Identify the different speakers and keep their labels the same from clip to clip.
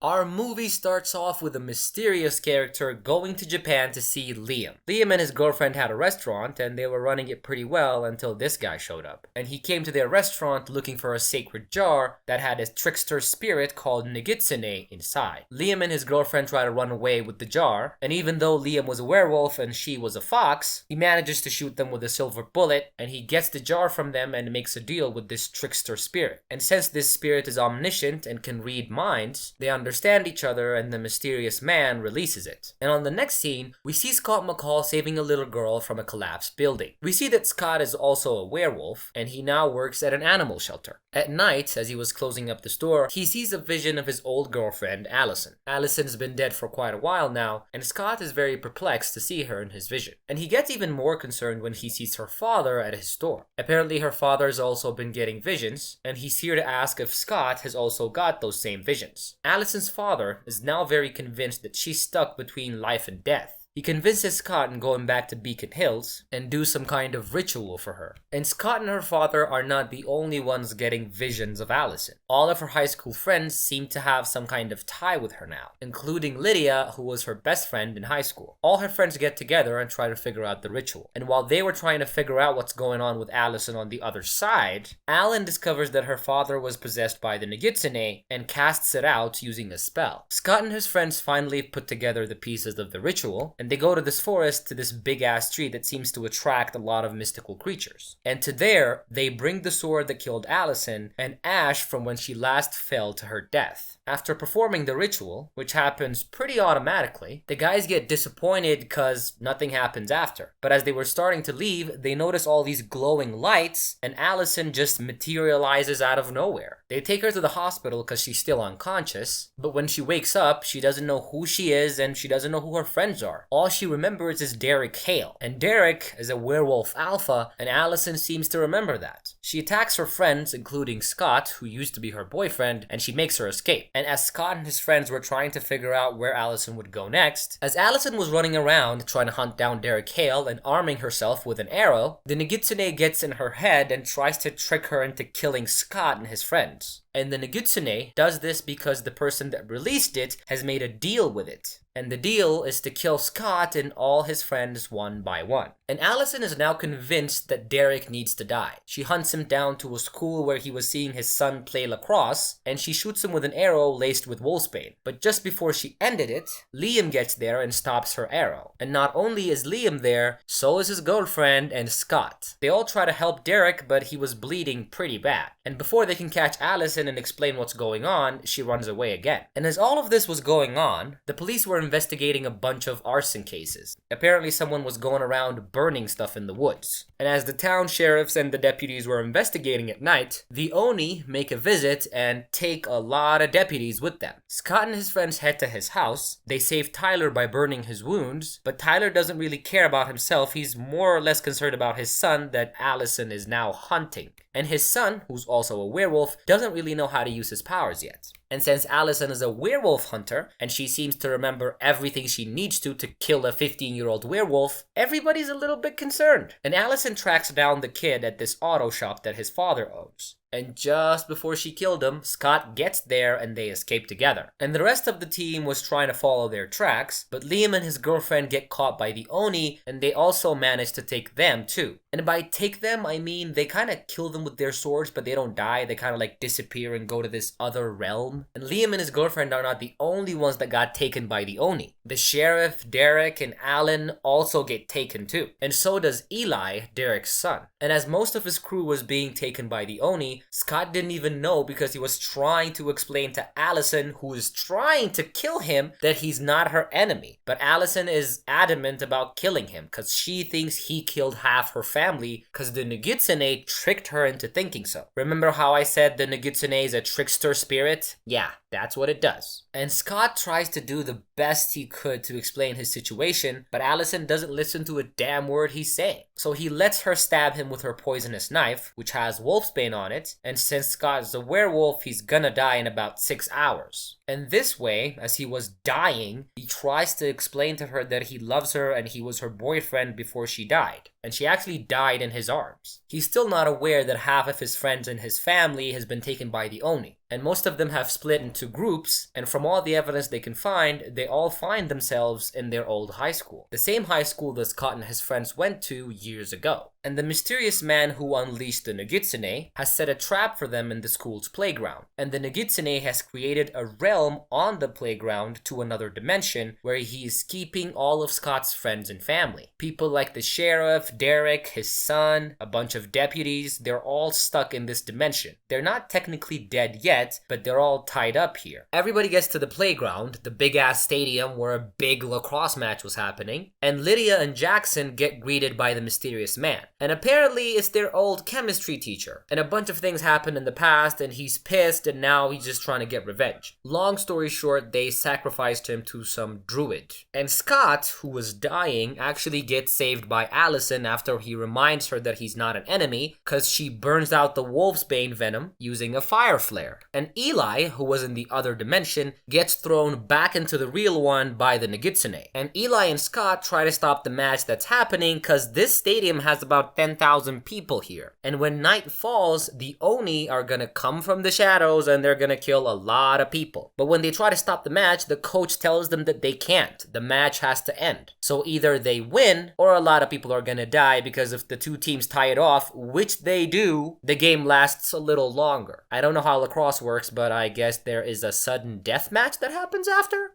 Speaker 1: Our movie starts off with a mysterious character going to Japan to see Liam. Liam and his girlfriend had a restaurant and they were running it pretty well until this guy showed up. And he came to their restaurant looking for a sacred jar that had a trickster spirit called Nagitsune inside. Liam and his girlfriend try to run away with the jar, and even though Liam was a werewolf and she was a fox, he manages to shoot them with a silver bullet, and he gets the jar from them and makes a deal with this trickster spirit. And since this spirit is omniscient and can read minds, they understand each other and the mysterious man releases it. And on the next scene, we see Scott McCall saving a little girl from a collapsed building. We see that Scott is also a werewolf and he now works at an animal shelter. At night, as he was closing up the store, he sees a vision of his old girlfriend, Allison. Allison's been dead for quite a while now, and Scott is very perplexed to see her in his vision. And he gets even more concerned when he sees her father at his store. Apparently her father's also been getting visions, and he's here to ask if Scott has also got those same visions. Allison's father is now very convinced that she's stuck between life and death. He convinces Scott in going back to Beacon Hills and do some kind of ritual for her. And Scott and her father are not the only ones getting visions of Allison. All of her high school friends seem to have some kind of tie with her now, including Lydia, who was her best friend in high school. All her friends get together and try to figure out the ritual. And while they were trying to figure out what's going on with Allison on the other side, Alan discovers that her father was possessed by the Nagitsune and casts it out using a spell. Scott and his friends finally put together the pieces of the ritual, and they go to this forest to this big ass tree that seems to attract a lot of mystical creatures. And to there, they bring the sword that killed Allison and ash from when she last fell to her death. After performing the ritual, which happens pretty automatically, the guys get disappointed because nothing happens after. But as they were starting to leave, they notice all these glowing lights and Allison just materializes out of nowhere. They take her to the hospital because she's still unconscious, but when she wakes up, she doesn't know who she is and she doesn't know who her friends are. All she remembers is Derek Hale, and Derek is a werewolf alpha, and Allison seems to remember that. She attacks her friends, including Scott, who used to be her boyfriend, and she makes her escape. And as Scott and his friends were trying to figure out where Allison would go next, as Allison was running around trying to hunt down Derek Hale and arming herself with an arrow, the Nagitsune gets in her head and tries to trick her into killing Scott and his friends. And the Nagitsune does this because the person that released it has made a deal with it. And the deal is to kill Scott and all his friends one by one. And Allison is now convinced that Derek needs to die. She hunts him down to a school where he was seeing his son play lacrosse, and she shoots him with an arrow laced with wolfsbane. But just before she ended it, Liam gets there and stops her arrow. And not only is Liam there, so is his girlfriend and Scott. They all try to help Derek, but he was bleeding pretty bad. And before they can catch Allison and explain what's going on, she runs away again. And as all of this was going on, the police were investigating a bunch of arson cases. Apparently someone was going around burning stuff in the woods. And as the town sheriffs and the deputies were investigating at night, the Oni make a visit and take a lot of deputies with them. Scott and his friends head to his house. They save Tyler by burning his wounds, but Tyler doesn't really care about himself. He's more or less concerned about his son that Allison is now hunting. And his son, who's also a werewolf, doesn't really know how to use his powers yet. And since Allison is a werewolf hunter, and she seems to remember everything she needs to kill a 15-year-old werewolf, everybody's a little bit concerned. And Allison tracks down the kid at this auto shop that his father owns. And just before she killed him, Scott gets there and they escape together. And the rest of the team was trying to follow their tracks, but Liam and his girlfriend get caught by the Oni, and they also manage to take them too. And by take them, I mean they kind of kill them with their swords, but they don't die. They kind of like disappear and go to this other realm. And Liam and his girlfriend are not the only ones that got taken by the Oni. The sheriff, Derek, and Alan also get taken too. And so does Eli, Derek's son. And as most of his crew was being taken by the Oni, Scott didn't even know because he was trying to explain to Allison, who is trying to kill him, that he's not her enemy. But Allison is adamant about killing him because she thinks he killed half her family because the Nagitsune tricked her into thinking so. Remember how I said the Nagitsune is a trickster spirit? Yeah, that's what it does. And Scott tries to do the best he could to explain his situation, but Allison doesn't listen to a damn word he's saying. So he lets her stab him with her poisonous knife, which has wolfsbane on it, and since Scott is a werewolf, he's gonna die in about 6 hours. And this way, as he was dying, he tries to explain to her that he loves her and he was her boyfriend before she died. And she actually died in his arms. He's still not aware that half of his friends and his family has been taken by the Oni. and most of them have split into groups, and from all the evidence they can find, they all find themselves in their old high school. The same high school that Scott and his friends went to years ago. And the mysterious man who unleashed the Nogitsune has set a trap for them in the school's playground. And the Nogitsune has created a realm on the playground to another dimension where he is keeping all of Scott's friends and family. People like the sheriff, Derek, his son, a bunch of deputies, they're all stuck in this dimension. They're not technically dead yet, but they're all tied up here. Everybody gets to the playground, the big ass stadium where a big lacrosse match was happening, and Lydia and Jackson get greeted by the mysterious man. And apparently it's their old chemistry teacher. And a bunch of things happened in the past and he's pissed and now he's just trying to get revenge. Long story short, they sacrificed him to some druid. And Scott, who was dying, actually gets saved by Allison after he reminds her that he's not an enemy because she burns out the wolfsbane venom using a fire flare. And Eli, who was in the other dimension, gets thrown back into the real one by the Nogitsune. And Eli and Scott try to stop the match that's happening because this stadium has about 10,000 people here. And when night falls, the Oni are gonna come from the shadows and they're gonna kill a lot of people. But when they try to stop the match, the coach tells them that they can't. The match has to end. So either they win or a lot of people are gonna die because if the two teams tie it off, which they do, the game lasts a little longer. I don't know how lacrosse works, but I guess there is a sudden death match that happens after?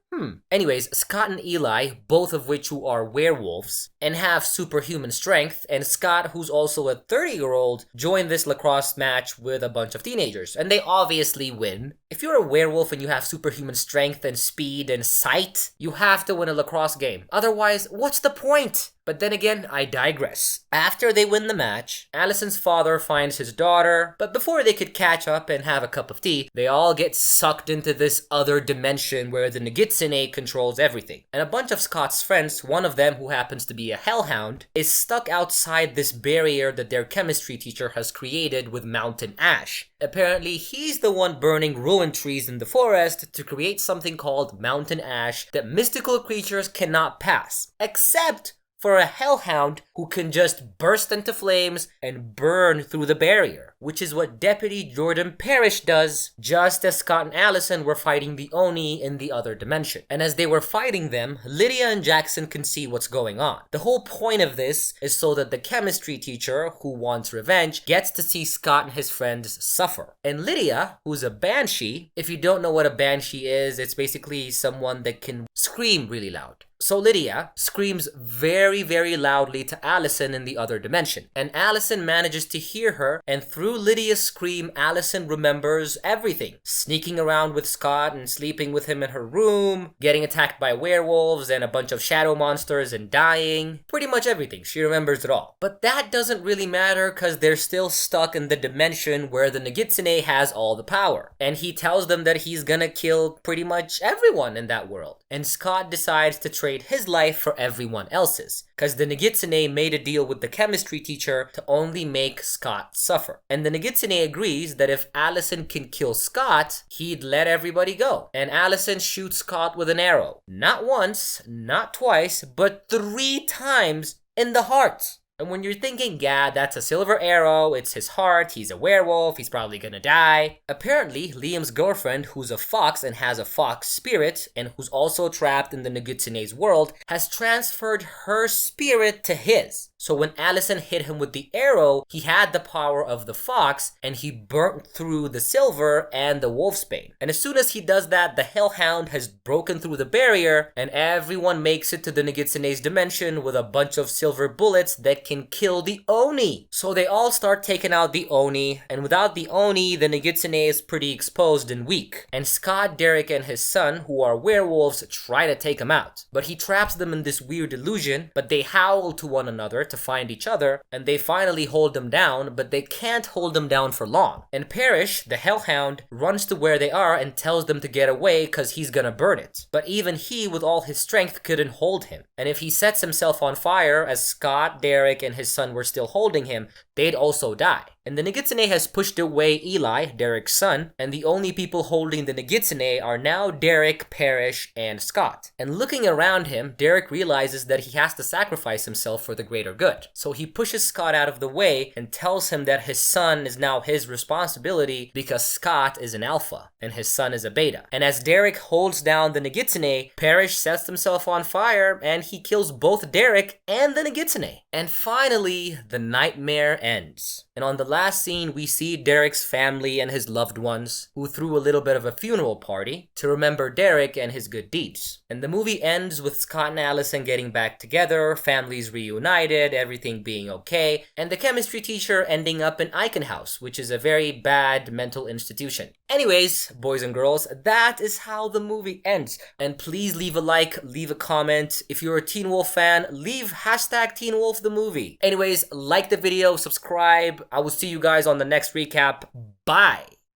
Speaker 1: Anyways, Scott and Eli, both of which who are werewolves and have superhuman strength, and Scott, who's also a 30-year-old, join this lacrosse match with a bunch of teenagers, and they obviously win. If you're a werewolf and you have superhuman strength and speed and sight, you have to win a lacrosse game. Otherwise, what's the point? But then again, I digress. After they win the match, Allison's father finds his daughter, but before they could catch up and have a cup of tea, they all get sucked into this other dimension where the Nogitsune controls everything. And a bunch of Scott's friends, one of them who happens to be a hellhound, is stuck outside this barrier that their chemistry teacher has created with mountain ash. Apparently, he's the one burning ruined trees in the forest to create something called mountain ash that mystical creatures cannot pass, except for a hellhound who can just burst into flames and burn through the barrier, which is what Deputy Jordan Parrish does, just as Scott and Allison were fighting the Oni in the other dimension. And as they were fighting them, Lydia and Jackson can see what's going on. The whole point of this is so that the chemistry teacher, who wants revenge, gets to see Scott and his friends suffer. And Lydia, who's a banshee, if you don't know what a banshee is, it's basically someone that can scream really loud. So Lydia screams very, very loudly to Allison in the other dimension. And Allison manages to hear her, and through Lydia's scream, Allison remembers everything. Sneaking around with Scott and sleeping with him in her room, getting attacked by werewolves and a bunch of shadow monsters and dying. Pretty much everything. She remembers it all. But that doesn't really matter because they're still stuck in the dimension where the Nogitsune has all the power. And he tells them that he's gonna kill pretty much everyone in that world. And Scott decides to trade his life for everyone else's, because the Nogitsune made a deal with the chemistry teacher to only make Scott suffer. And the Nogitsune agrees that if Allison can kill Scott, he'd let everybody go. And Allison shoots Scott with an arrow. Not once, not twice, but 3 times in the heart. And when you're thinking, yeah, that's a silver arrow, it's his heart, he's a werewolf, he's probably gonna die. Apparently, Liam's girlfriend, who's a fox and has a fox spirit, and who's also trapped in the Nogitsune's world, has transferred her spirit to his. So when Allison hit him with the arrow, he had the power of the fox, and he burnt through the silver and the wolfsbane. And as soon as he does that, the hellhound has broken through the barrier, and everyone makes it to the Nogitsune's dimension with a bunch of silver bullets that can kill the Oni. So they all start taking out the Oni, and without the Oni, the Nogitsune is pretty exposed and weak. And Scott, Derek, and his son, who are werewolves, try to take him out. But he traps them in this weird illusion, but they howl to one another to find each other, and they finally hold them down, but they can't hold them down for long. And Parrish, the hellhound, runs to where they are and tells them to get away because he's gonna burn it. But even he, with all his strength, couldn't hold him. And if he sets himself on fire, as Scott, Derek, and his son were still holding him, they'd also die. And the Nogitsune has pushed away Eli, Derek's son, and the only people holding the Nogitsune are now Derek, Parrish, and Scott. And looking around him, Derek realizes that he has to sacrifice himself for the greater good. So he pushes Scott out of the way and tells him that his son is now his responsibility because Scott is an alpha and his son is a beta. And as Derek holds down the Nogitsune, Parrish sets himself on fire and he kills both Derek and the Nogitsune. And finally, the nightmare ends. And on the last scene, we see Derek's family and his loved ones, who threw a little bit of a funeral party to remember Derek and his good deeds. And the movie ends with Scott and Allison getting back together, families reunited, everything being okay, and the chemistry teacher ending up in Icon House, which is a very bad mental institution. Anyways, boys and girls, that is how the movie ends. And please leave a like, leave a comment. If you're a Teen Wolf fan, leave hashtag Teen Wolf the movie. Anyways, like the video, subscribe. I will see you guys on the next recap. Bye!